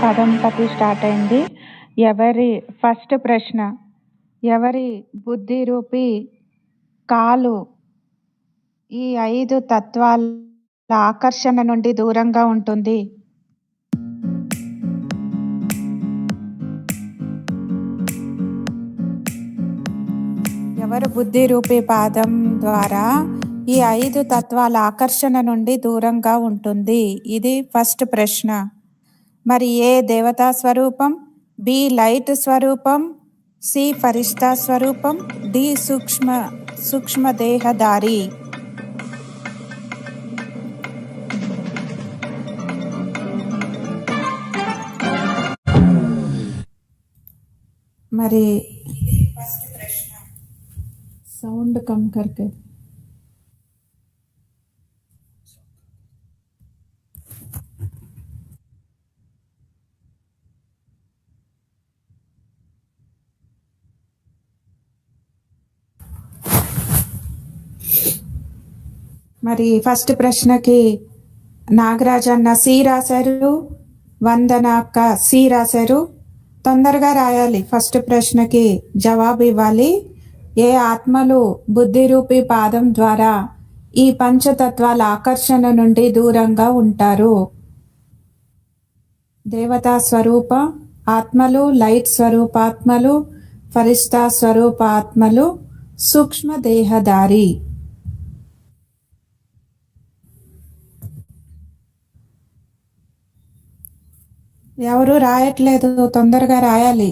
పదం పతి స్టార్ట్ అయింది. ఎవరి ఫస్ట్ ప్రశ్న, ఎవరి బుద్ధి రూపి కాలు ఈ 5 తత్వాల ఆకర్షణ నుండి దూరంగా ఉంటుంది? ఎవరు బుద్ధి రూపి పాదం ద్వారా ఈ 5 తత్వాల ఆకర్షణ నుండి దూరంగా ఉంటుంది? ఇది ఫస్ట్ ప్రశ్న. మరి ఏ దేవతా స్వరూపం, బి లైట్ స్వరూపం, సి ఫరిష్తా స్వరూపం, డి సూక్ష్మ దేహదారి? మరి ఫస్ట్ ప్రశ్న సౌండ్ కమ్ కర్కే. మరి ఫస్ట్ ప్రశ్నకి నాగరాజన్న సి రాశారు, వందన అక్క సి రాశారు. తొందరగా రాయాలి. ఫస్ట్ ప్రశ్నకి జవాబు ఇవ్వాలి. ఏ ఆత్మలు బుద్ధి రూపి పాదం ద్వారా ఈ పంచతత్వాల ఆకర్షణ నుండి దూరంగా ఉంటారు? దేవతా స్వరూప ఆత్మలు, లైట్ స్వరూపాత్మలు, ఫరిష్తా స్వరూప ఆత్మలు, సూక్ష్మ దేహదారి. ఎవరు రాయట్లేదు, తొందరగా రాయాలి.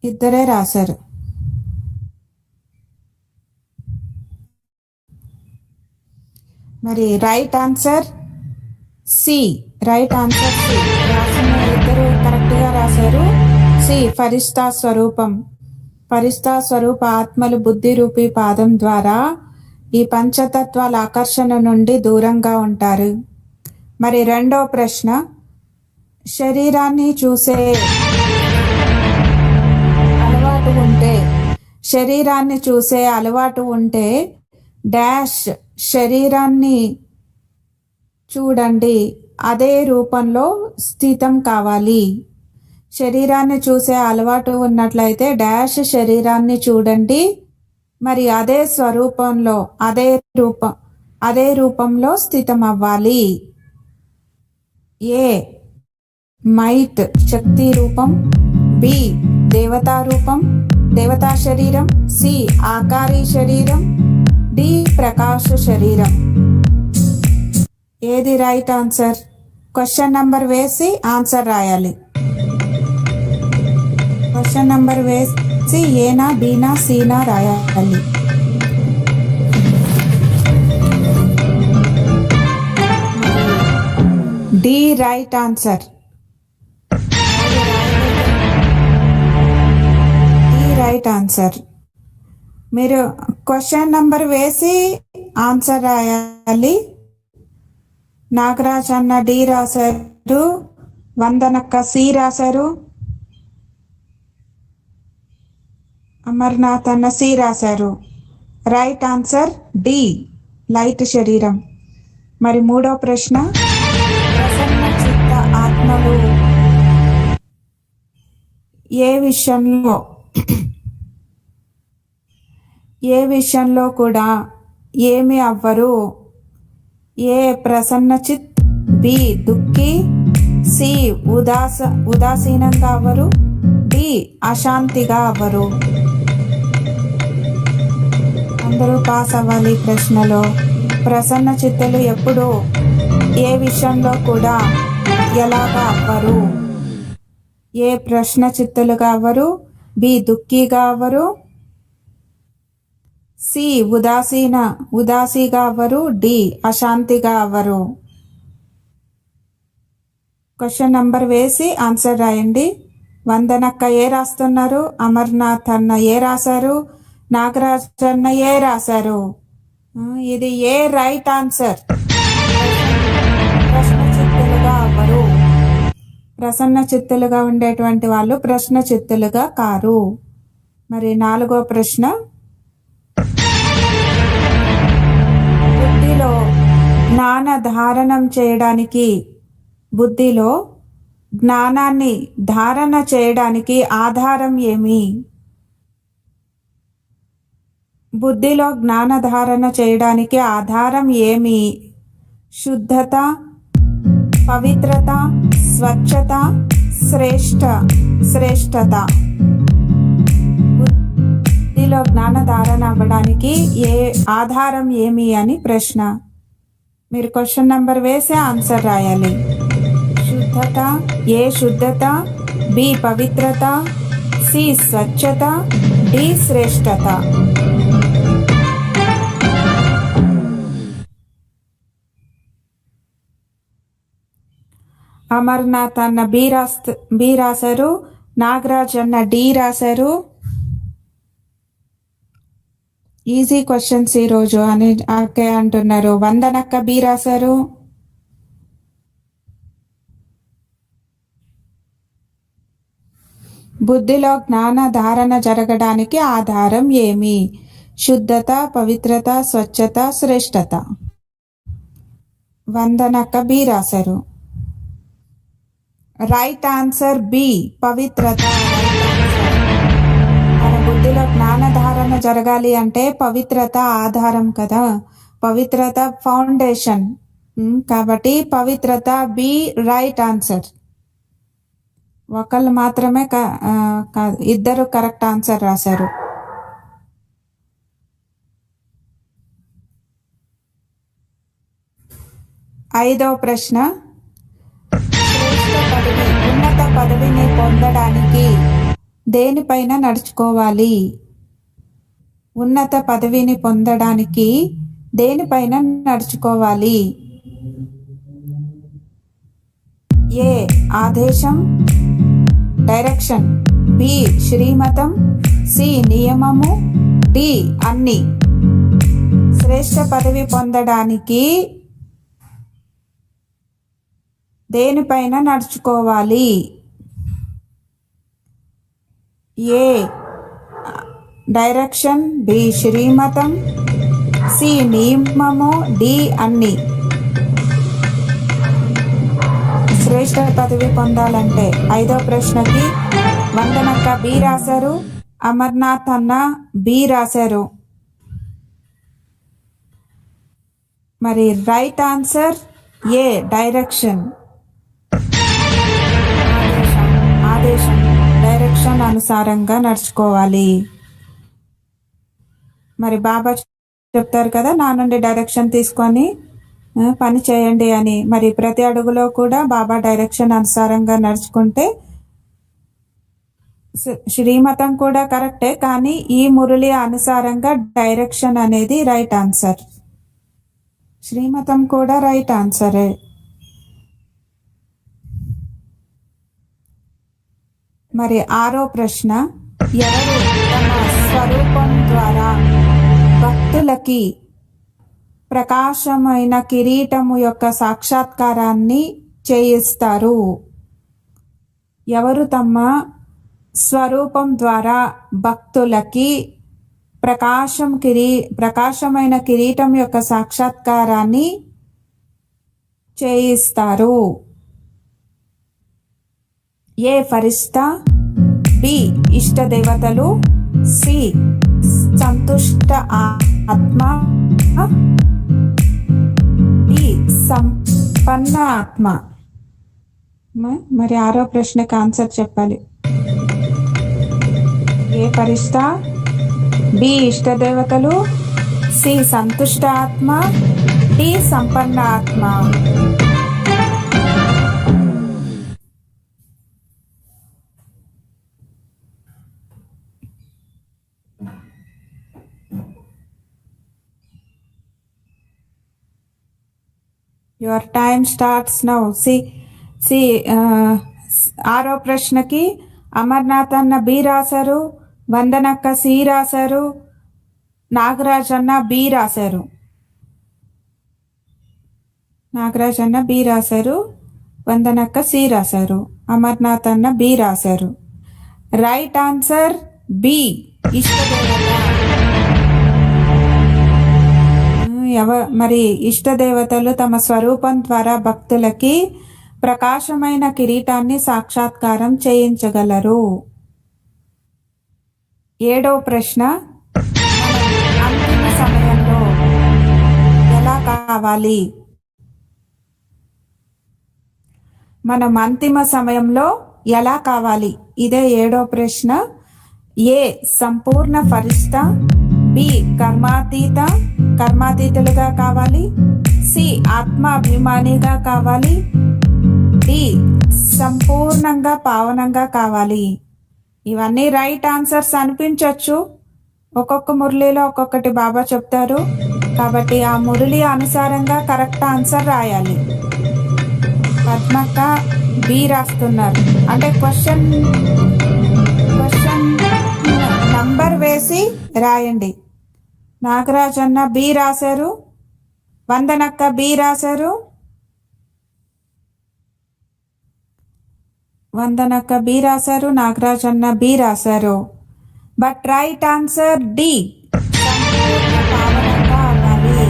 ఇద్దరే రాశారు. మరి right answer C. Right answer C. రాసిన ఇద్దరు కరెక్ట్గా రాశారు. సి ఫరిష్తా స్వరూపం. ఫరిష్తా స్వరూప ఆత్మలు బుద్ధి రూపి పాదం ద్వారా ఈ పంచతత్వాల ఆకర్షణ నుండి దూరంగా ఉంటారు. మరి రెండో ప్రశ్న, శరీరాన్ని చూసే అలవాటు ఉంటే డాష్ శరీరాన్ని చూడండి, అదే రూపంలో స్థితం కావాలి. శరీరాన్ని చూసే అలవాటు ఉన్నట్లయితే డాష్ శరీరాన్ని చూడండి, మరి అదే స్వరూపంలో అదే రూపంలో స్థితం అవ్వాలి. ఏ మైట్ శక్తి రూపం, బి దేవతా రూపం దేవతా శరీరం, సి ఆకారి శరీరం, డి ప్రకాశ శరీరం. ఏది రైట్ ఆన్సర్? క్వశ్చన్ నంబర్ వేసి ఆన్సర్ రాయాలి. క్వశ్చన్ నంబర్ వేసి ఏనా బీనా సీనా రాయాలి. D right answer. Right answer. మీరు క్వశ్చన్ నంబర్ వేసి ఆన్సర్ రాయాలి. నాగరాజ్ అన్న డి రాశారు, వందనక్క సి రాశారు, అమర్నాథ్ అన్న సి రాశారు. రైట్ ఆన్సర్ డి లైట్ శరీరం. మరి మూడో ప్రశ్న, ప్రసన్న చిత్త ఆత్మలు ఏ విషయంలో కూడా ఏమి అవ్వరు? ఏ ప్రసన్న చిత్, బి దుఃఖి, సి ఉదాసీనంగా అవ్వరు, డి అశాంతిగా అవ్వరు. అందరూ పాస్ అవ్వాలి. ప్రశ్నలో ప్రసన్న చిత్తులు ఎప్పుడు ఏ విషయంలో కూడా ఎలాగా అవ్వరు? ఏ ప్రశ్న చిత్తులుగా అవ్వరు, బి దుఃఖిగా అవ్వరు, సి ఉదాసీగా అవ్వరు, డి అశాంతిగా అవ్వరు. క్వశ్చన్ నంబర్ వేసి ఆన్సర్ రాయండి. వందనక్క ఏ రాస్తున్నారు, అమర్నాథ్ అన్న ఏ రాశారు, నాగరాజ్ అన్న ఏ రాశారు. ఇది ఏ రైట్ ఆన్సర్. ప్రశ్న చిత్తులుగా అవ్వరు. ప్రసన్న చిత్తులుగా ఉండేటువంటి వాళ్ళు ప్రశ్న చిత్తులుగా కారు. మరి నాలుగో ప్రశ్న, బుద్ధిలో జ్ఞాన ధారణం చేయడానికి బుద్ధిలో జ్ఞానాన్ని ధారణ చేయడానికి ఆధారం ఏమి? బుద్ధిలో జ్ఞాన ధారణ చేయడానికి ఆధారం ఏమి? శుద్ధత, పవిత్రత, స్వచ్ఛత, శ్రేష్టత. బుద్ధిలో జ్ఞాన ధారణ అవ్వడానికి ఆధారం ఏమి అని ప్రశ్న. మీరు క్వశ్చన్ నెంబర్ వేసి ఆన్సర్ రాయాలి. శుద్ధత, శుద్ధత, బి పవిత్రత, సి స్వచ్ఛత, డి శ్రేష్టత. అమర్నాథ్ అన్న బి రాశారు, నాగరాజ్ అన్న డి రాశారు. ఈజీ క్వశ్చన్స్ ఈరోజు అని అంటున్నారు. వందనక్క బి రాశారు. బుద్ధిలో జ్ఞాన ధారణ జరగడానికి ఆధారం ఏమి? శుద్ధత, పవిత్రత, స్వచ్ఛత, శ్రేష్టత. వందనక్క బి రాశారు. రైట్ ఆన్సర్ బి పవిత్రత. మన బుద్ధిలో జ్ఞాన ధారణ జరగాలి అంటే పవిత్రత ఆధారం కదా, పవిత్రత ఫౌండేషన్. కాబట్టి పవిత్రత బి రైట్ ఆన్సర్. ఒకళ్ళు మాత్రమే కాదు, ఇద్దరు కరెక్ట్ ఆన్సర్ రాశారు. ఐదవ ప్రశ్న, ఉన్నత పదవిని పొందడానికి దేనిపైన నడుచుకోవాలి? ఉన్నత పదవిని పొందడానికి దేనిపైన నడుచుకోవాలి? ఏ ఆదేశం, డైరెక్షన్, బి శ్రీమతం, సి నియమము, డి అన్ని. శ్రేష్ట పదవి పొందడానికి దేనిపైన నడుచుకోవాలి? ఏ డైరెక్షన్, బి శ్రీమతం, సి నియమము, డి అన్ని. శ్రేష్ట పదవి పొందాలంటే ఐదో ప్రశ్నకి వందనక్క బి రాశారు, అమర్నాథ్ అన్న బి రాశారు. మరి రైట్ ఆన్సర్ ఏ డైరెక్షన్. ఆదేశం డైరెక్షన్ అనుసారంగా నడుచుకోవాలి. మరి బాబా చెప్తారు కదా, నా నుండి డైరెక్షన్ తీసుకొని పని చేయండి అని. మరి ప్రతి అడుగులో కూడా బాబా డైరెక్షన్ అనుసారంగా నడుచుకుంటే శ్రీమతం కూడా కరెక్టే, కానీ ఈ మురళి అనుసారంగా డైరెక్షన్ అనేది రైట్ ఆన్సర్. శ్రీమతం కూడా రైట్ ఆన్సరే. మరి ఆరో ప్రశ్న, ఎవరు తమ స్వరూపం ద్వారా భక్తులకి ప్రకాశమైన కిరీటము యొక్క సాక్షాత్కారాన్ని చేయిస్తారు? ఎవరు తమ స్వరూపం ద్వారా భక్తులకి ప్రకాశమైన కిరీటం యొక్క సాక్షాత్కారాన్ని చేయిస్తారు? ఏ ఫరిష్తా, బి ఇష్ట దేవతలు, సి సంతుష్ట ఆత్మ, డి సంపన్న ఆత్మ. మరి ఆరో ప్రశ్నకు ఆన్సర్ చెప్పాలి. ఏ ఫరిష్తా, బి ఇష్ట దేవతలు, సి సంతుష్ట ఆత్మ, డి సంపన్న ఆత్మ. Your time starts now. ఆరో ప్రశ్నకి అమర్నాథ్ అన్న బి రాశారు, వందనక్క సి రాశారు, నాగరాజ్ అన్న బి రాశారు. వందనక్క సి రాశారు, అమర్నాథ్ అన్న బి రాశారు. రైట్ ఆన్సర్ బి ఇష్టదేవత. మరి ఇష్టదేవతలు తమ స్వరూపం ద్వారా భక్తులకి ప్రకాశమైన కిరీటాన్ని సాక్షాత్కారం చేయించగలరు? 7వ ప్రశ్న, అంతిమ సమయంలో ఎలా కావాలి? మనం అంతిమ సమయంలో ఎలా కావాలి? ఇదే 7వ ప్రశ్న. ఏ సంపూర్ణ ఫరిష్తా, బి కర్మాతీతులుగా కావాలి, సి ఆత్మాభిమానిగా కావాలి, డి సంపూర్ణంగా పావనంగా కావాలి. ఇవన్నీ రైట్ ఆన్సర్స్ అనిపించవచ్చు. ఒక్కొక్క మురళిలో ఒక్కొక్కటి బాబా చెప్తారు కాబట్టి ఆ మురళి అనుసారంగా కరెక్ట్ ఆన్సర్ రాయాలి. పద్మక్క బి రాస్తున్నారు, అంటే క్వశ్చన్ నంబర్ వేసి రాయండి. నాగరాజ్ అన్న బి రాశారు, వందనక్క బి రాశారు, నాగరాజ్ అన్న బి రాశారు. బట్ రైట్ ఆన్సర్ డి, పావనంగా అవ్వాలి.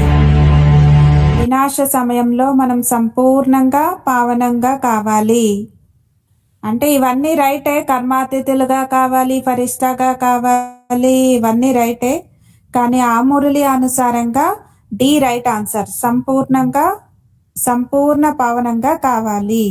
వినాశ సమయంలో మనం సంపూర్ణంగా పావనంగా కావాలి. అంటే ఇవన్నీ రైటే, కర్మాతిథులుగా కావాలి, ఫరిష్తాగా కావాలి, ఇవన్నీ రైటే. కానీ ఆ మురళి అనుసారంగా డి రైట్ ఆన్సర్, సంపూర్ణ పావనంగా కావాలి.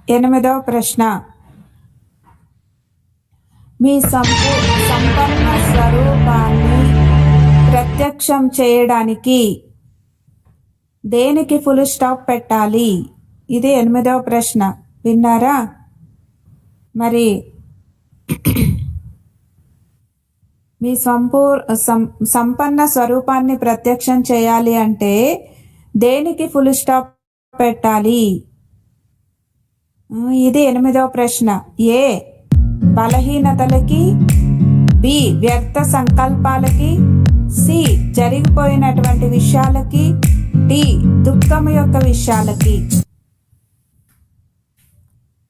ఎనిమిదవ ప్రశ్న, మీ సంపన్న స్వరూపాన్ని ప్రత్యక్షం చేయడానికి దేనికి ఫుల్ స్టాప్ పెట్టాలి? ఇది 8వ ప్రశ్న. విన్నారా? మరి మీ సంపన్న స్వరూపాన్ని ప్రత్యక్షం చేయాలి అంటే దేనికి ఫుల్ స్టాప్ పెట్టాలి? ఇది 8వ ప్రశ్న. ఏ బలహీనతలకి, బి వ్యర్థ సంకల్పాలకి, సి జరిగిపోయినటువంటి విషయాలకి, డి దుఃఖం యొక్క విషయాలకి.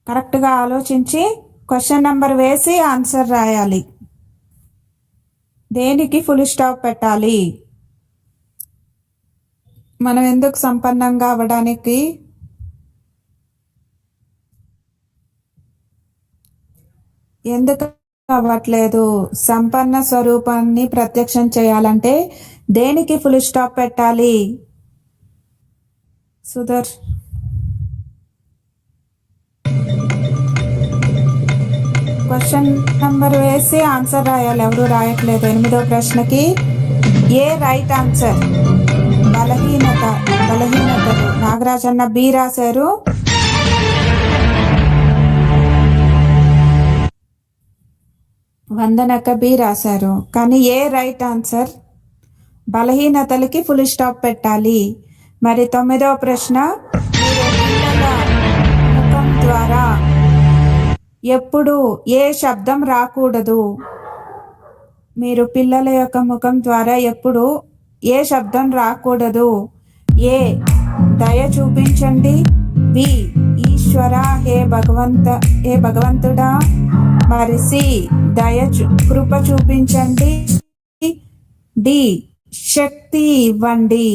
కరెక్ట్గా ఆలోచించి క్వశ్చన్ నంబర్ వేసి ఆన్సర్ రాయాలి. దేనికి ఫుల్ స్టాప్ పెట్టాలి? మనం ఎందుకు సంపన్నంగా అవ్వడానికి? ఎందుకు అవ్వట్లేదు? సంపన్న స్వరూపాన్ని ప్రత్యక్షం చేయాలంటే దేనికి ఫుల్ స్టాప్ పెట్టాలి? సుధర్ క్వశ్చన్ నంబర్ వేసి ఆన్సర్ రాయాలి. ఎవరు రాయట్లేదు 8వ ప్రశ్నకి. ఏ రైట్ ఆన్సర్? బలహీనతలు. నాగరాజ్ అన్న బి రాశారు, వందనక్క బి రాశారు. కానీ ఏ రైట్ ఆన్సర్? బలహీనతలకి ఫుల్ స్టాప్ పెట్టాలి. మరి 9వ ప్రశ్న, పిల్లల ముఖం ద్వారా ఎప్పుడు ఏ శబ్దం రాకూడదు? మీరు పిల్లల యొక్క ముఖం ద్వారా ఎప్పుడు ఏ శబ్దం రాకూడదు? ఏ దయ చూపించండి, బి ఈశ్వర హే భగవంతుడా, మరి సి కృప చూపించండి, డి శక్తి ఇవ్వండి.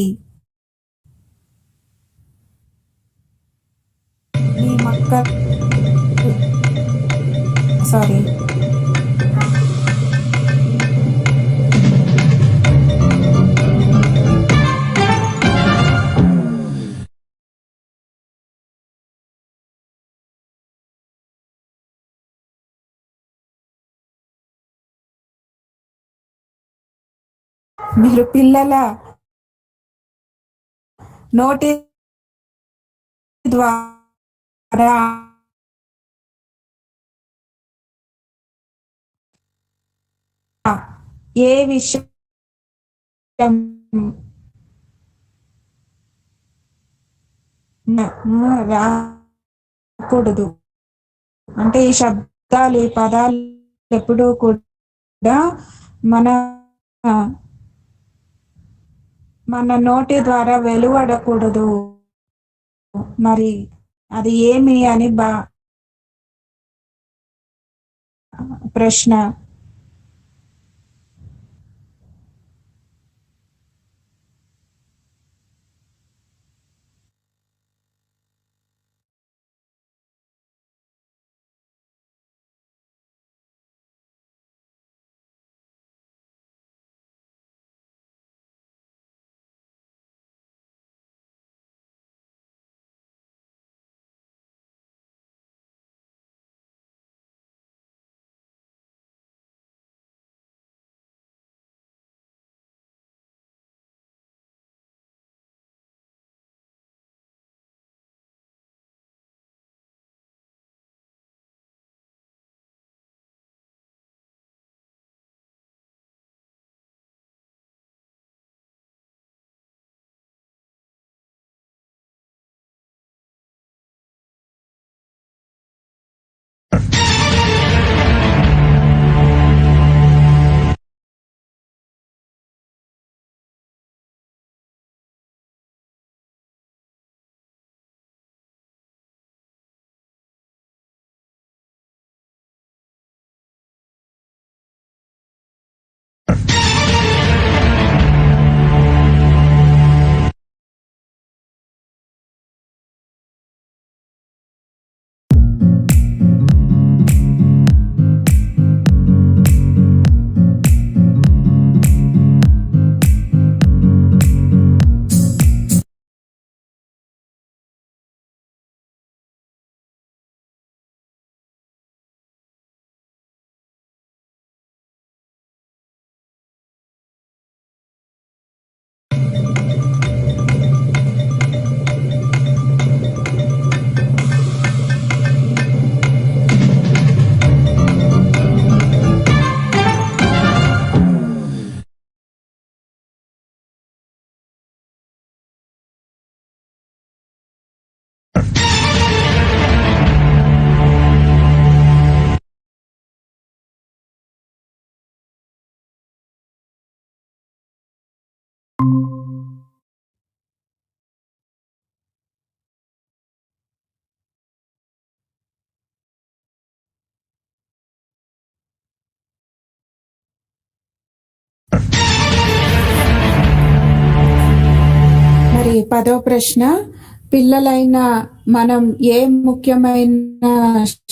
మీ మీరు పిల్లల నోటి ద్వారా ఏ విషయం రాకూడదు అంటే ఈ శబ్దాలు, ఈ పదాలు ఎప్పుడూ కూడా మన నోటి ద్వారా వెలువడకూడదు. మరి అది ఏమి అని ప్రశ్న. మరి 10వ ప్రశ్న, పిల్లలైన మనం ఏ ముఖ్యమైన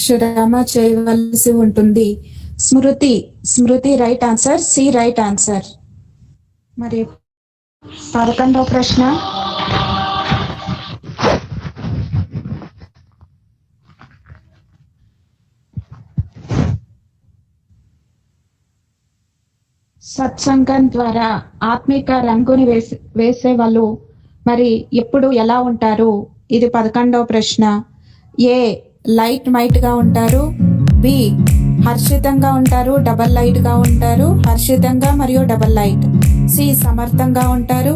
శ్రమ చేయవలసి ఉంటుంది? స్మృతి. స్మృతి right answer. C right answer. మరి 11వ ప్రశ్న, సత్సంగం ద్వారా ఆత్మిక రంగుని వేసే వాళ్ళు మరి ఎప్పుడు ఎలా ఉంటారు? ఇది 11వ ప్రశ్న. ఏ లైట్ మైట్ గా ఉంటారు, బి హర్షితంగా ఉంటారు, డబల్ లైట్ గా ఉంటారు, హర్షితంగా మరియు డబల్ లైట్, సి సమర్థంగా ఉంటారు,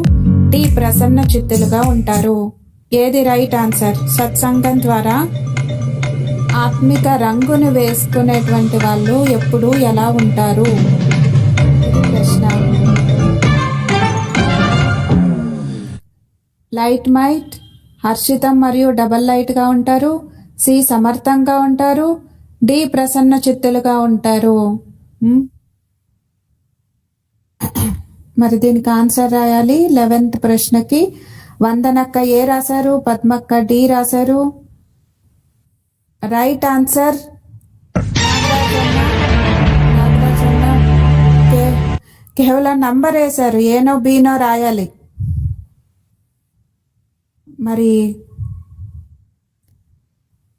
డి ప్రసన్న చిత్తులుగా ఉంటారు. ఏది రైట్ ఆన్సర్? సత్సంగం ద్వారా ఆత్మిక రంగును వేసుకునేటువంటి వాళ్ళు ఎప్పుడు ఎలా ఉంటారు? ప్రశ్న. లైట్ మైట్, హర్షితం మరియు డబల్ లైట్ గా ఉంటారు, సి సమర్థంగా ఉంటారు, డి ప్రసన్న చిత్తులుగా ఉంటారు. మరి దీనికి ఆన్సర్ రాయాలి. 11th ప్రశ్నకి వందనక్క ఏ రాశారు, పద్మక్క డి రాశారు. Right answer. కేవలం నంబర్ వేశారు, ఏనో బీనో రాయాలి. మరి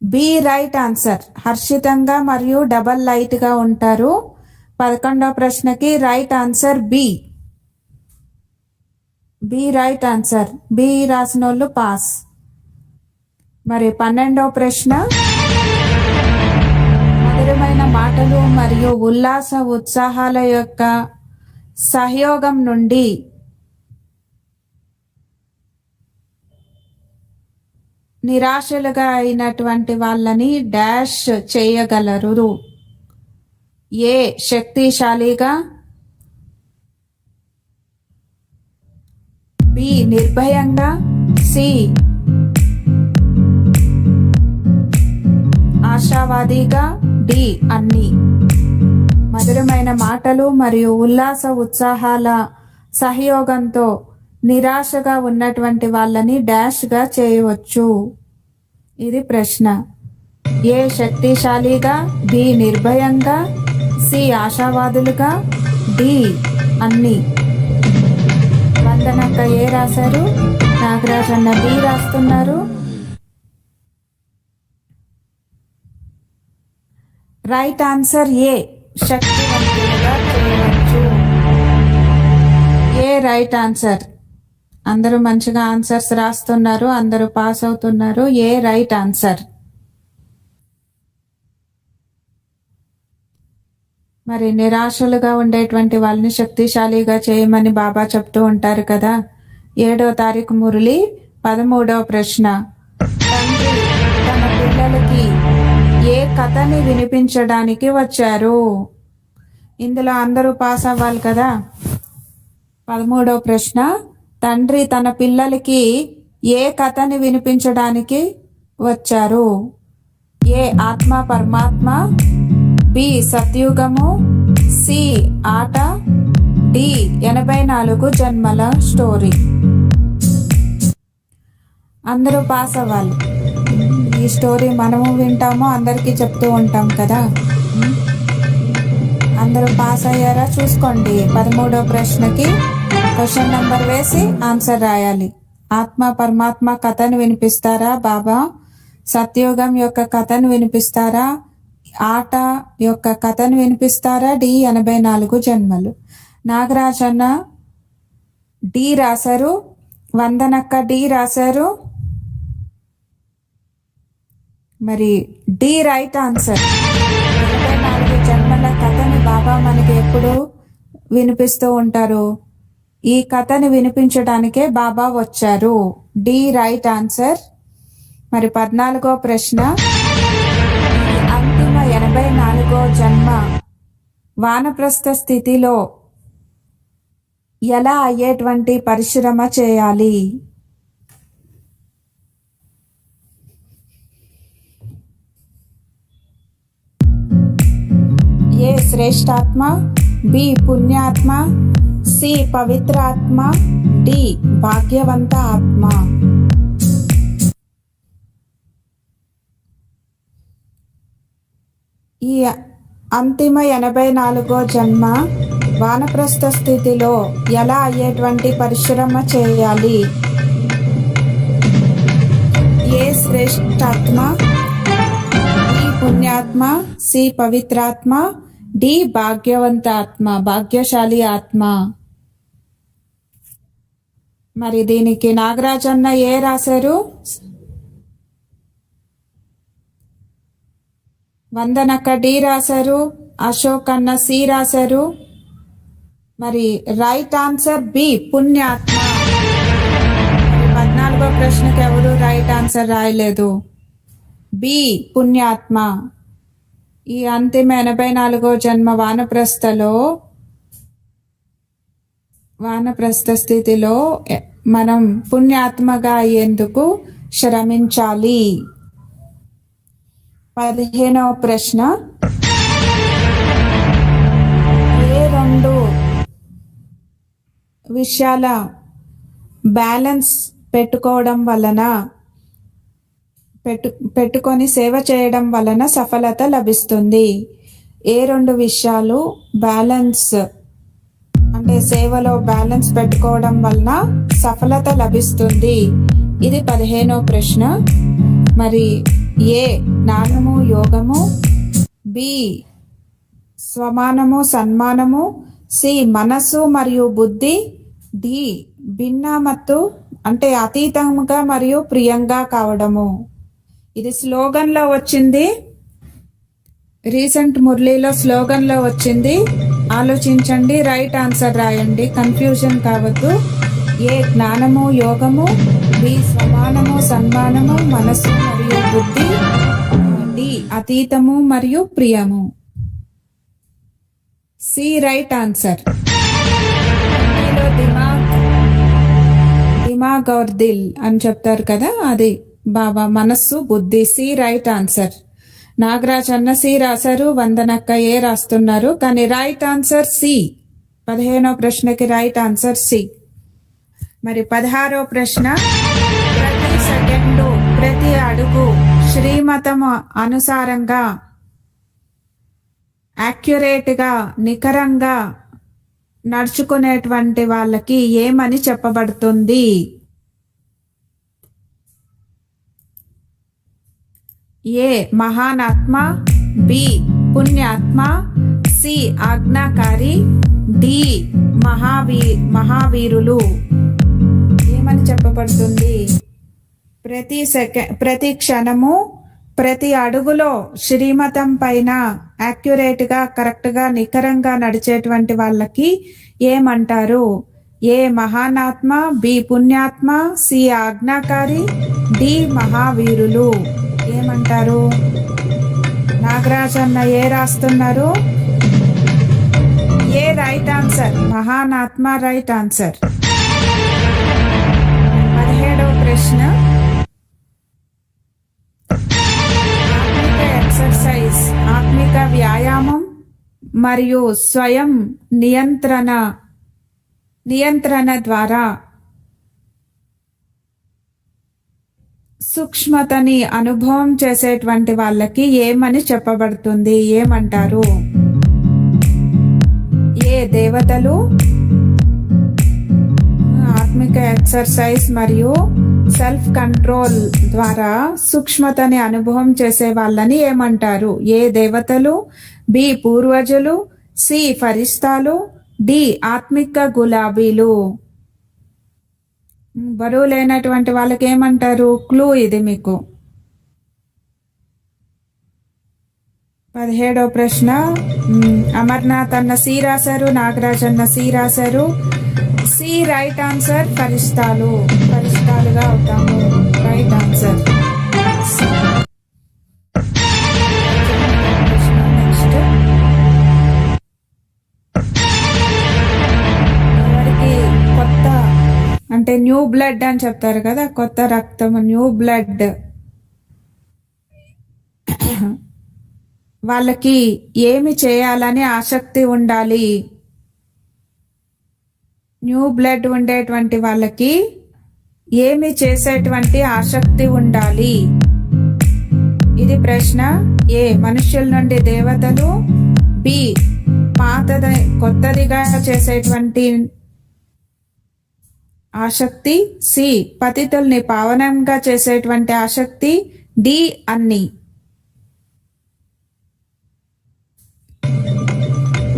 బి రైట్ ఆన్సర్. హర్షితంగా మరియు డబల్ లైట్ గా ఉంటారు. 11వ ప్రశ్నకి right answer B. B right answer. B రాసిన వాళ్ళు పాస్. మరి 12వ ప్రశ్న, మధురమైన మాటలు మరియు ఉల్లాస ఉత్సాహాల యొక్క సహయోగం నుండి నిరాశలుగా అయినటువంటి వాళ్ళని డాష్ చేయగలరు. ఏ శక్తిశాలిగా, బి నిర్భయంగా, సి ఆశావాదిగా, డి అన్ని. మధురమైన మాటలు మరియు ఉల్లాస ఉత్సాహాల సహయోగంతో నిరాశగా ఉన్నటువంటి వాళ్ళని డాష్గా చేయవచ్చు. ఇది ప్రశ్న. ఏ శక్తిశాలిగా, బి నిర్భయంగా, సి ఆశావాదులుగా, డి అన్ని. వందనక్క ఏ రాశారు, నాగరాజ్ అన్న బి రాస్తున్నారు. రైట్ ఆన్సర్ ఏ, శక్తివంతులుగా చేయవచ్చు. ఏ రైట్ ఆన్సర్. అందరూ మంచిగా ఆన్సర్స్ రాస్తున్నారు, అందరూ పాస్ అవుతున్నారు. ఏ రైట్ ఆన్సర్. మరి నిరాశలుగా ఉండేటువంటి వాళ్ళని శక్తిశాలిగా చేయమని బాబా చెప్తూ ఉంటారు కదా. 7వ తారీఖు మురళి 13వ ప్రశ్న. తండ్రి తన పిల్లలకి ఏ కథని వినిపించడానికి వచ్చారు? ఇందులో అందరూ పాస్ అవ్వాలి కదా. 13వ ప్రశ్న. తండ్రి తన పిల్లలకి ఏ కథని వినిపించడానికి వచ్చారు? ఏ ఆత్మ పరమాత్మ, బి సత్యుగము, సి ఆట, డి 84 జన్మల స్టోరీ. అందరూ పాస్ అవ్వాలి. ఈ స్టోరీ మనము వింటాము, అందరికీ చెప్తూ ఉంటాం కదా. అందరూ పాస్ అయ్యారా చూసుకోండి. 13వ ప్రశ్నకి క్వశ్చన్ నెంబర్ వేసి ఆన్సర్ రాయాలి. ఆత్మ పరమాత్మ కథను వినిపిస్తారా బాబా? సత్యోగం యొక్క కథను వినిపిస్తారా? ఆట యొక్క కథను వినిపిస్తారా? డి 84 జన్మలు. నాగరాజ్ అన్న డి రాశారు, వందనక్క డి రాశారు. మరి డి రైట్ ఆన్సర్. 84 జన్మల కథని బాబా మనకి ఎప్పుడు వినిపిస్తూ ఉంటారు. ఈ కథని వినిపించడానికే బాబా వచ్చారు. D right answer. మరి 14వ ప్రశ్న. అంతిమ 84వ జన్మ వానప్రస్థ స్థితిలో ఎలా అయ్యేటువంటి పరిశ్రమ చేయాలి? ఏ శ్రేష్ఠాత్మ, బి పుణ్యాత్మ, సి పవిత్రాత్మ, డి భాగ్యవంత ఆత్మ. ఈ అంతిమ 84వ జన్మ వానప్రస్థ స్థితిలో ఎలా అయ్యేటువంటి పరిశ్రమ చేయాలి? ఏ శ్రేష్ఠాత్మ, బి పుణ్యాత్మ, సి పవిత్రాత్మ, డి భాగ్యవంత ఆత్మ, భాగ్యశాలి ఆత్మ. మరి దీనికి నాగరాజ్ అన్న ఏ రాశారు, వందనక్క డి రాశారు, అశోక్ అన్న సి రాశారు. మరి రైట్ ఆన్సర్ బి పుణ్యాత్మ. 14వ ప్రశ్నకి ఎవరు రైట్ ఆన్సర్ రాయలేదు. బి పుణ్యాత్మ. ఈ అంతిమ 84వ జన్మ వానప్రస్థ స్థితిలో మనం పుణ్యాత్మగా అయ్యేందుకు శ్రమించాలి. 15వ ప్రశ్న. ఏ 2 విషయాల బ్యాలెన్స్ పెట్టుకోవడం వలన పెట్టుకొని సేవ చేయడం వలన సఫలత లభిస్తుంది? ఏ 2 విషయాలు బ్యాలెన్స్ అంటే సేవలో బ్యాలెన్స్ పెట్టుకోవడం వలన సఫలత లభిస్తుంది? ఇది 15వ ప్రశ్న. మరి ఏ జ్ఞానము యోగము, బి స్వమానము సన్మానము, సి మనస్సు మరియు బుద్ధి, డి భిన్నమత్తు అంటే అతీతంగా మరియు ప్రియంగా కావడము. ఇది స్లోగన్లో వచ్చింది, రీసెంట్ మురళీలో స్లోగన్లో వచ్చింది. ఆలోచించండి, రైట్ ఆన్సర్ రాయండి, కన్ఫ్యూజన్ కావద్దు. ఏ జ్ఞానము యోగము, బి సమానము సన్మానము, మనస్సు మరియు బుద్ధి, డి అతీతము మరియు ప్రియము. C right answer. దిమాగ్ और దిల్ అని చెప్తారు కదా, అది బాబా మనస్సు బుద్ధి. C right answer. నాగరాజ్ అన్న సి రాశారు, వందనక్క ఏ రాస్తున్నారు. కానీ రైట్ ఆన్సర్ సి. 15వ ప్రశ్నకి రైట్ ఆన్సర్ సి. మరి 16వ ప్రశ్న, ప్రతి సెకండు ప్రతి అడుగు శ్రీమతం అనుసారంగా యాక్యురేట్ గా నికరంగా నడుచుకునేటువంటి వాళ్ళకి ఏమని చెప్పబడుతుంది? ఏ మహానాత్మ, బి పుణ్యాత్మ, సి ఆజ్ఞాకారి, డి మహావీరులు. ఏమని చెప్పబడుతుంది? ప్రతి క్షణము ప్రతి అడుగులో శ్రీమతం పైన యాక్యురేట్ గా కరెక్ట్ గా నికరంగా నడిచేటువంటి వాళ్ళకి ఏమంటారు? ఏ మహానాత్మ, బి పుణ్యాత్మ, సి ఆజ్ఞాకారి, డి మహావీరులు. ఏమంటారు? నాగరాజ్ అన్న ఏ రాస్తున్నారు? A right answer. మహానాత్మ రైట్ ఆన్సర్. 17వ ప్రశ్న, ఆత్మిక ఎక్సర్సైజ్, ఆత్మిక వ్యాయామం మరియు స్వయం నియంత్రణ ద్వారా సూక్ష్మతని అనుభవం చేసేటువంటి వాళ్ళకి ఏమని చెప్పబడుతుంది? ఏమంటారు? ఏ దేవతలు, ఆత్మిక ఎక్సర్సైజ్ మరియు సెల్ఫ్ కంట్రోల్ ద్వారా సూక్ష్మతని అనుభవం చేసే వాళ్ళని ఏమంటారు? ఏ దేవతలు, బి పూర్వజులు, సి ఫరిస్తాలు, డి ఆత్మిక గులాబీలు. బరువు లేనటువంటి వాళ్ళకి ఏమంటారు? క్లూ ఇది మీకు. 17వ ప్రశ్న, అమర్నాథ్ అన్న సి రాశారు, నాగరాజ్ అన్న సి రాశారు. C right answer. ఫరిస్తాలుగా అవుతాము. Right answer. నెక్స్ట్, ఎవరికి కొత్త అంటే న్యూ బ్లడ్ అని చెప్తారు కదా, కొత్త రక్తం, న్యూ బ్లడ్, వాళ్ళకి ఏమి చేయాలని ఆసక్తి ఉండాలి? న్యూ బ్లడ్ ఉండేటువంటి వాళ్ళకి ఏమి చేసేటువంటి ఆసక్తి ఉండాలి? ఇది ప్రశ్న. ఏ మనుష్యుల నుండి దేవతలు, బి కొత్తదిగా చేసేటువంటి ఆసక్తి, సి పతితుల్ని పావనంగా చేసేటువంటి ఆసక్తి, డి అన్ని.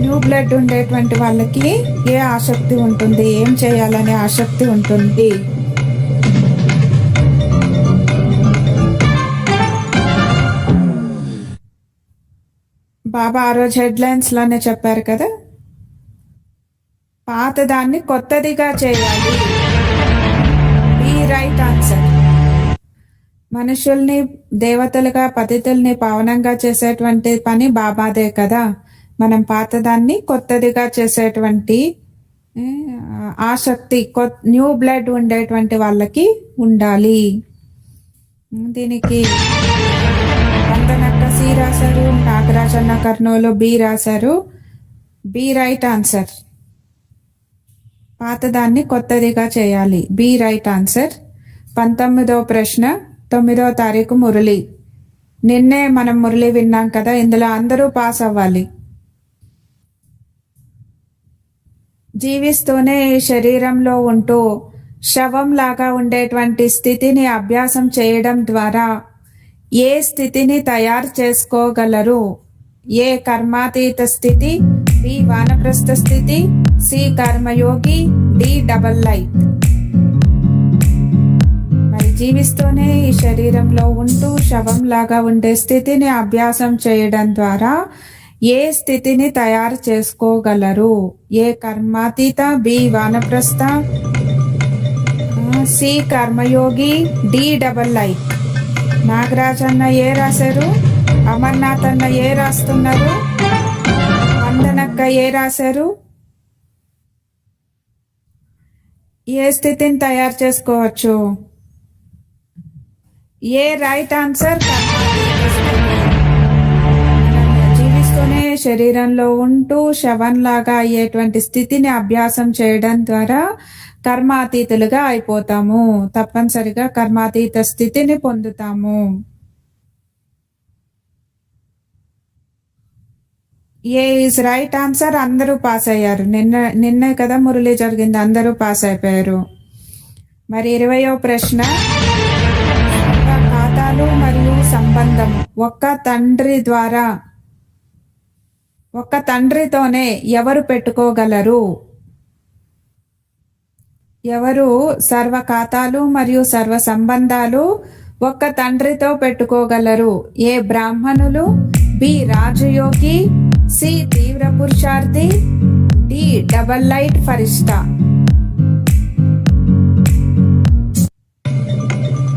న్యూ బ్లడ్ ఉండేటువంటి వాళ్ళకి ఏ ఆసక్తి ఉంటుంది? ఏం చేయాలనే ఆసక్తి ఉంటుంది? బాబా ఆ రోజు హెడ్లైన్స్ లోనే చెప్పారు కదా, పాతదాన్ని కొత్తదిగా చేయాలి. B right answer. మనుషుల్ని దేవతలుగా పతితుల్ని పావనంగా చేసేటువంటి పని బాబాదే కదా. మనం పాతదాన్ని కొత్తదిగా చేసేటువంటి ఆసక్తి న్యూ బ్లడ్ ఉండేటువంటి వాళ్ళకి ఉండాలి. దీనికి వందనక్క సి రాశారు, నాగరాజ్ అన్న కర్నూలు బి రాశారు. B right answer. పాతదాన్ని కొత్తదిగా చేయాలి. B right answer. 19వ ప్రశ్న, 9వ తారీఖు మురళి. నిన్నే మనం మురళి విన్నాం కదా, ఇందులో అందరూ పాస్ అవ్వాలి. జీవిస్తూనే ఈ శరీరంలో ఉంటూ శవం లాగా ఉండేటువంటి స్థితిని అభ్యాసం చేయడం ద్వారా ఏ స్థితిని తయారు చేసుకోగలరు? ఏ కర్మాతీత స్థితి, బి వానప్రస్థ స్థితి, సి కర్మయోగి, డి డబల్ లైఫ్. మరి జీవిస్తూనే ఈ శరీరంలో ఉంటూ శవం లాగా ఉండే స్థితిని అభ్యాసం చేయడం ద్వారా ఏ స్థితిని తయారు చేసుకోగలరు? ఏ కర్మాతీత, బి వానప్రస్థ, సి కర్మయోగి, డి డబల్ లైఫ్. నాగరాజ్ అన్న ఏ రాశారు, అమర్నాథ్ అన్న ఏ రాస్తున్నారు, వందనక్క ఏ రాశారు? ఏ స్థితిని తయారు చేసుకోవచ్చు? ఏ రైట్ ఆన్సర్. శరీరంలోనే శరీరంలో ఉంటూ శవంలాగా అయ్యేటువంటి స్థితిని అభ్యాసం చేయడం ద్వారా కర్మాతీతులుగా అయిపోతాము. తప్పనిసరిగా కర్మాతీత స్థితిని పొందుతాము. A is right answer. అందరూ పాస్ అయ్యారు. నిన్నే కదా మురళి జరిగింది, అందరూ పాస్ అయిపోయారు. మరి 20వ ప్రశ్న, ఖాతాలు మరియు సంబంధము ఒక్క తండ్రితోనే ఎవరు పెట్టుకోగలరు? ఎవరు సర్వ ఖాతాలు మరియు సర్వ సంబంధాలు ఒక్క తండ్రితో పెట్టుకోగలరు? ఏ బ్రాహ్మణులు, బి రాజయోగి, సి తీవ్ర పురుషార్థి, డి డబల్ లైట్ ఫరిష్తా.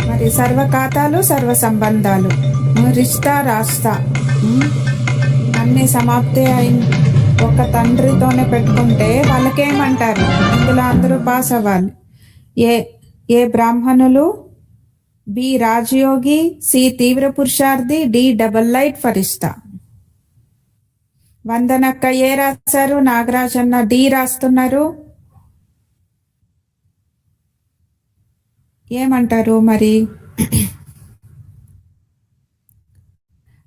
మరి సర్వ ఖాతాలు సర్వ సంబంధాలు, రిష్తా రాస్తా అన్ని సమాప్తి అయిన ఒక తండ్రితోనే పెట్టుకుంటే వాళ్ళకేమంటారు? ఇందులో అందరూ పాస్ అవ్వాలి. ఏ బ్రాహ్మణులు, బి రాజయోగి, సి తీవ్ర పురుషార్థి, డి డబల్ లైట్ ఫరిష్తా. వందనక్క ఏ రాశారు? నాగరాజన్న డి రాస్తున్నారు. ఏమంటారు మరి?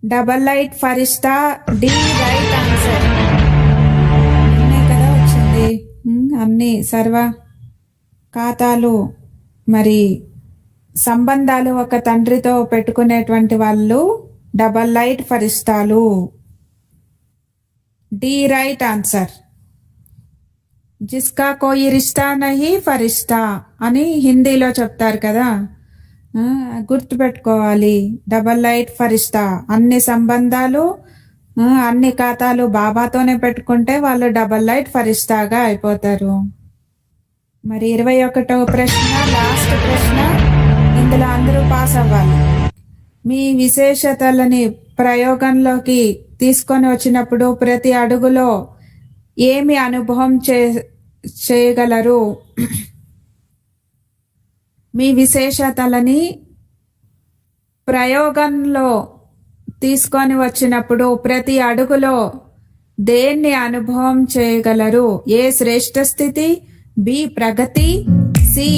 డబల్ లైట్ ఫరిష్తా, డి రైట్ ఆన్సర్. కదా వచ్చింది. అన్ని సర్వ ఖాతాలు మరి సంబంధాలు ఒక తండ్రితో పెట్టుకునేటువంటి వాళ్ళు డబల్ లైట్ ఫరిష్తాలు. D right answer. జిస్కా కోయి రిష్తా నహీ ఫరిష్తా అని హిందీలో చెప్తారు కదా, గుర్తుపెట్టుకోవాలి. డబల్ లైట్ ఫరిష్తా. అన్ని సంబంధాలు అన్ని ఖాతాలు బాబాతోనే పెట్టుకుంటే వాళ్ళు డబల్ లైట్ ఫరిష్తాగా అయిపోతారు. మరి 21వ ప్రశ్న, లాస్ట్ ప్రశ్న. ఇందులో అందరూ పాస్ అవ్వాలి. మీ విశేషతలని ప్రయోగంలోకి తీసుకొని వచ్చినప్పుడు ప్రతి అడుగులో ఏమి అనుభవం చేయగలరు? మీ విశేషతలని ప్రయోగంలో తీసుకొని వచ్చినప్పుడు ప్రతి అడుగులో దేన్ని అనుభవం చేయగలరు? ఏ శ్రేష్ఠ స్థితి, బి ప్రగతి, సి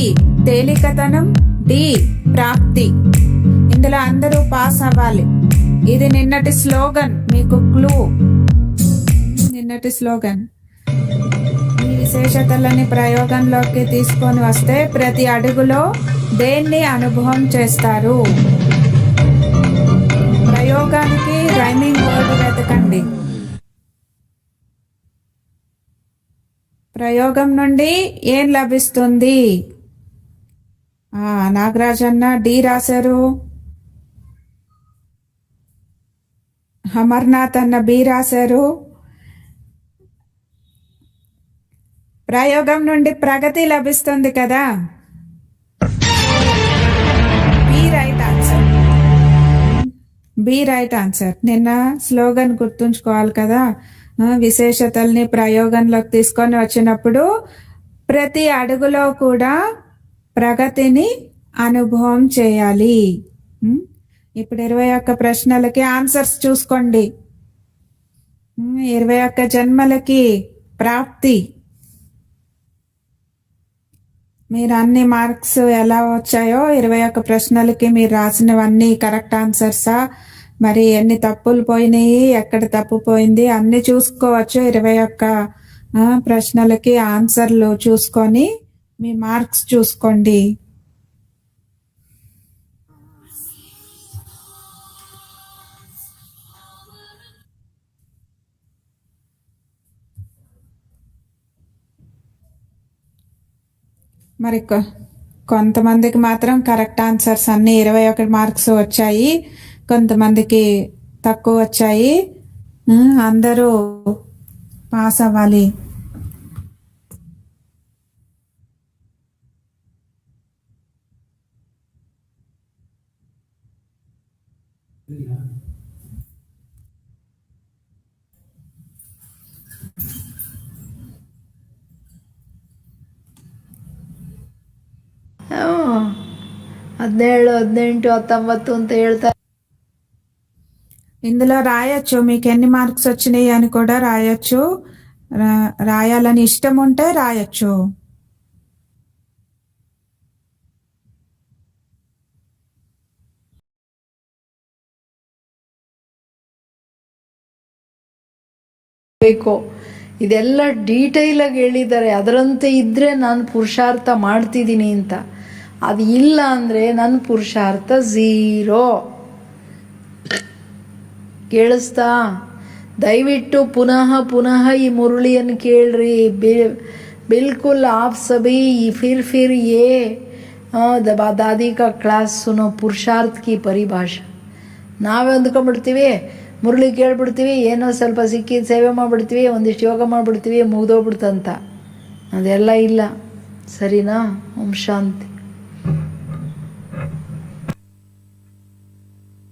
తేలికతనం, డి ప్రాప్తి. ఇందులో అందరూ పాస్ అవ్వాలి. ఇది నిన్నటి స్లోగన్, మీకు క్లూ. నిన్నటి స్లోగన్. ఈ విశేషతలని ప్రయోగంలోకి తీసుకొని వస్తే ప్రతి అడుగులో దేన్ని అనుభవం చేస్తారు? ప్రయోగానికి రైమింగ్ వర్డ్ వెతకండి. ప్రయోగం నుండి ఏం లభిస్తుంది? నాగరాజన్న డి రాశారు. అమర్నాథ్ అన్న బి రాశారు. ప్రయోగం నుండి ప్రగతి లభిస్తుంది కదా. B right answer. B right answer. నిన్న స్లోగన్ గుర్తుంచుకోవాలి కదా. విశేషతల్ని ప్రయోగంలోకి తీసుకొని వచ్చినప్పుడు ప్రతి అడుగులో కూడా ప్రగతిని అనుభవం చేయాలి. ఇప్పుడు 21 ప్రశ్నలకి ఆన్సర్స్ చూసుకోండి. 21 జన్మలకి ప్రాప్తి. మీరు అన్ని మార్క్స్ ఎలా వచ్చాయో 21 ప్రశ్నలకి మీరు రాసినవన్నీ కరెక్ట్ ఆన్సర్సా, మరి ఎన్ని తప్పులు పోయినాయి, ఎక్కడ తప్పు పోయింది అన్ని చూసుకోవచ్చు. 21 ప్రశ్నలకి ఆన్సర్లు చూసుకొని మీ మార్క్స్ చూసుకోండి. మరి కొంతమందికి మాత్రం కరెక్ట్ ఆన్సర్స్ అన్ని 21 మార్క్స్ వచ్చాయి, కొంతమందికి తక్కువ వచ్చాయి. అందరూ పాస్ అవ్వాలి. ಹದಿನೇಳು 18 19 ಅಂತ ಹೇಳ್ತಾರೆ. ఇందులో రాయొచ్చు, మీకు ఎన్ని మార్క్స్ వచ్చినాయి అని కూడా రాయొచ్చు. రాయాలని ఇష్టం ఉంటే రాయొచ్చు. ಬೇಕೋ ಇದೆಲ್ಲ ಡೀಟೈಲಾಗಿ ಹೇಳಿದ್ದಾರೆ. ಅದರಂತೆ ಇದ್ದರೆ ನಾನು ಪುರುಷಾರ್ಥ ಮಾಡ್ತಿದ್ದೀನಿ ಅಂತ. ಅದು ಇಲ್ಲ ಅಂದರೆ ನನ್ನ ಪುರುಷಾರ್ಥ ಝೀರೋ. ಕೇಳಿಸ್ತಾ? ದಯವಿಟ್ಟು ಪುನಃ ಪುನಃ ಈ ಮುರಳಿಯನ್ನು ಕೇಳ್ರಿ. ಬಿಲ್ಕುಲ್ ಆಪ್ ಸಭಿ फिर ये ದಾದಿ ಕಾ ಕ್ಲಾಸ್ ಸುನೋ ಪುರುಷಾರ್ಥ ಕಿ ಪರಿಭಾಷಾ. ನಾವೇ ಅಂದ್ಕೊಂಡ್ಬಿಡ್ತೀವಿ, ಮುರಳಿ ಕೇಳ್ಬಿಡ್ತೀವಿ, ಏನೋ ಸ್ವಲ್ಪ ಸಿಕ್ಕಿದ ಸೇವೆ ಮಾಡಿಬಿಡ್ತೀವಿ, ಒಂದಿಷ್ಟು ಯೋಗ ಮಾಡಿಬಿಡ್ತೀವಿ, ಮುಗ್ದೋಗ್ಬಿಡ್ತಂತ. ಅದೆಲ್ಲ ಇಲ್ಲ. ಸರಿನಾ? ಓಂ ಶಾಂತಿ.